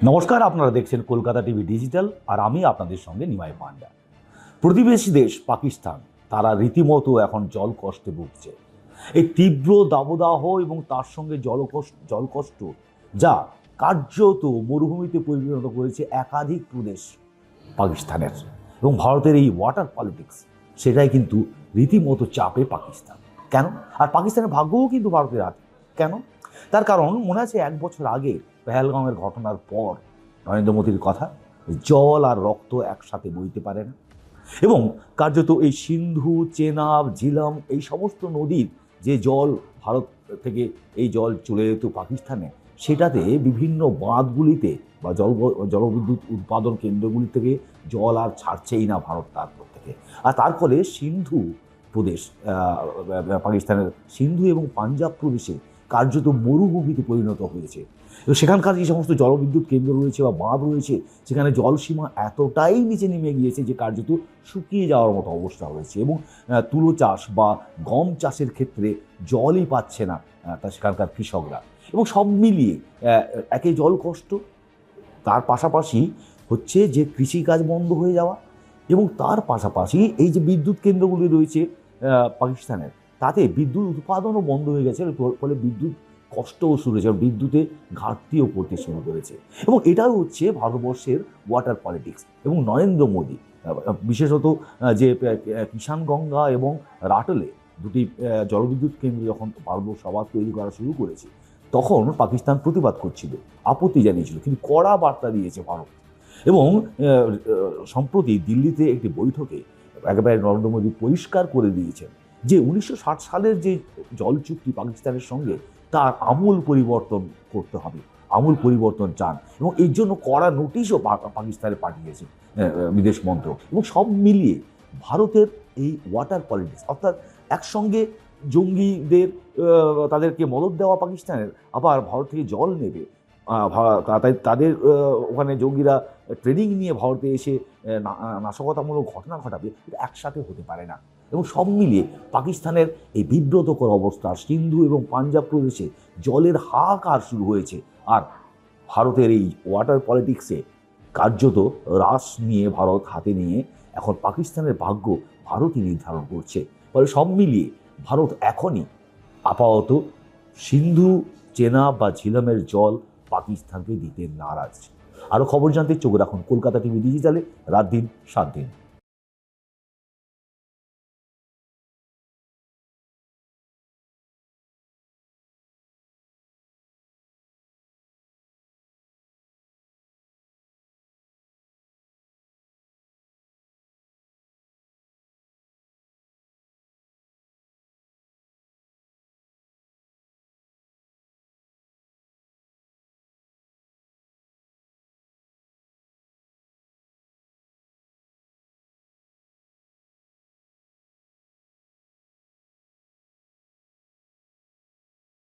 নমস্কার, আপনারা দেখছেন কলকাতা টিভি ডিজিটাল, আর আমি আপনাদের সঙ্গে নিমাই পান্ডা। প্রতিবেশী দেশ পাকিস্তান তারা রীতিমতো এখন জল কষ্টে ভুগছে। এই তীব্র দাবদাহ এবং তার সঙ্গে জলকষ্ট যা কার্যত মরুভূমিতে পরিণত করেছে একাধিক প্রদেশ পাকিস্তানের, এবং ভারতের এই ওয়াটার পলিটিক্স সেটাই কিন্তু রীতিমতো চাপে পাকিস্তান। কেন? আর পাকিস্তানের ভাগ্যও কিন্তু ভারতের হাতে। কেন? তার কারণ মনে আছে 1 বছর আগে পেহেলগাঁওয়ের ঘটনার পর নরেন্দ্র মোদীর কথা, জল আর রক্ত একসাথে বইতে পারে না। এবং কার্যত এই সিন্ধু, চেনাব, ঝিলাম এই সমস্ত নদীর যে জল ভারত থেকে এই জল চলে যেত পাকিস্তানে, সেটাতে বিভিন্ন বাঁধগুলিতে বা জলবিদ্যুৎ উৎপাদন কেন্দ্রগুলি থেকে জল আর ছাড়ছেই না ভারত তারপর থেকে। আর তার ফলে সিন্ধু প্রদেশ, পাকিস্তানের সিন্ধু এবং পাঞ্জাব প্রদেশে কার্যত মরুভূমিতে পরিণত হয়েছে। সেখানকার যে সমস্ত জলবিদ্যুৎ কেন্দ্র রয়েছে বা বাঁধ রয়েছে, সেখানে জলসীমা এতটাই নিচে নেমে গিয়েছে যে কার্যত শুকিয়ে যাওয়ার মতো অবস্থা হয়েছে। এবং তুলো চাষ বা গম চাষের ক্ষেত্রে জলই পাচ্ছে না তা সেখানকার কৃষকরা। এবং সব মিলিয়ে একে জল কষ্ট, তার পাশাপাশি হচ্ছে যে কৃষিকাজ বন্ধ হয়ে যাওয়া, এবং তার পাশাপাশি এই যে বিদ্যুৎ কেন্দ্রগুলি রয়েছে পাকিস্তানের, তাতে বিদ্যুৎ উৎপাদনও বন্ধ হয়ে গেছে। ফলে বিদ্যুৎ কষ্টও শুরু হয়েছে, বিদ্যুতে ঘাটতিও পড়তে শুরু করেছে। এবং এটাও হচ্ছে ভারতবর্ষের ওয়াটার পলিটিক্স। এবং নরেন্দ্র মোদী বিশেষত যে কিষাণগঙ্গা এবং রাটলে দুটি জলবিদ্যুৎ কেন্দ্র যখন ভারতবর্ষ আবার তৈরি করা শুরু করেছে, তখন পাকিস্তান প্রতিবাদ করছিল, আপত্তি জানিয়েছিল, কিন্তু কড়া বার্তা দিয়েছে ভারত। এবং সম্প্রতি দিল্লিতে একটি বৈঠকে একেবারে নরেন্দ্র মোদী পরিষ্কার করে দিয়েছেন যে 1960 সালের যে জল চুক্তি পাকিস্তানের সঙ্গে, তার আমূল পরিবর্তন করতে হবে, আমূল পরিবর্তন চান। এবং এর জন্য কড়া নোটিশও পাকিস্তানে পাঠিয়েছে বিদেশ মন্ত্রক। এবং সব মিলিয়ে ভারতের এই ওয়াটার পলিটিক্স, অর্থাৎ একসঙ্গে জঙ্গিদের তাদেরকে মদদ দেওয়া পাকিস্তানের, আবার ভারত থেকে জল নেবে, তাদের ওখানে জঙ্গিরা ট্রেনিং নিয়ে ভারতে এসে নাশকতামূলক ঘটনা ঘটাবে, এটা একসাথে হতে পারে না। এবং সব মিলিয়ে পাকিস্তানের এই বিব্রতকর অবস্থা, সিন্ধু এবং পাঞ্জাব প্রদেশে জলের হাহাকার শুরু হয়েছে। আর ভারতের এই ওয়াটার পলিটিক্সে কার্যত রাশ নিয়ে ভারত হাতে নিয়ে এখন পাকিস্তানের ভাগ্য ভারতই নির্ধারণ করছে। ফলে সব মিলিয়ে ভারত এখনই আপাতত সিন্ধু, চেনাব বা ঝিলামের জল পাকিস্তানকে দিতে নারাজ। আরও খবর জানতে চোখ রাখুন কলকাতা টিভি ডিজিটালে, রাত দিন 7 দিন।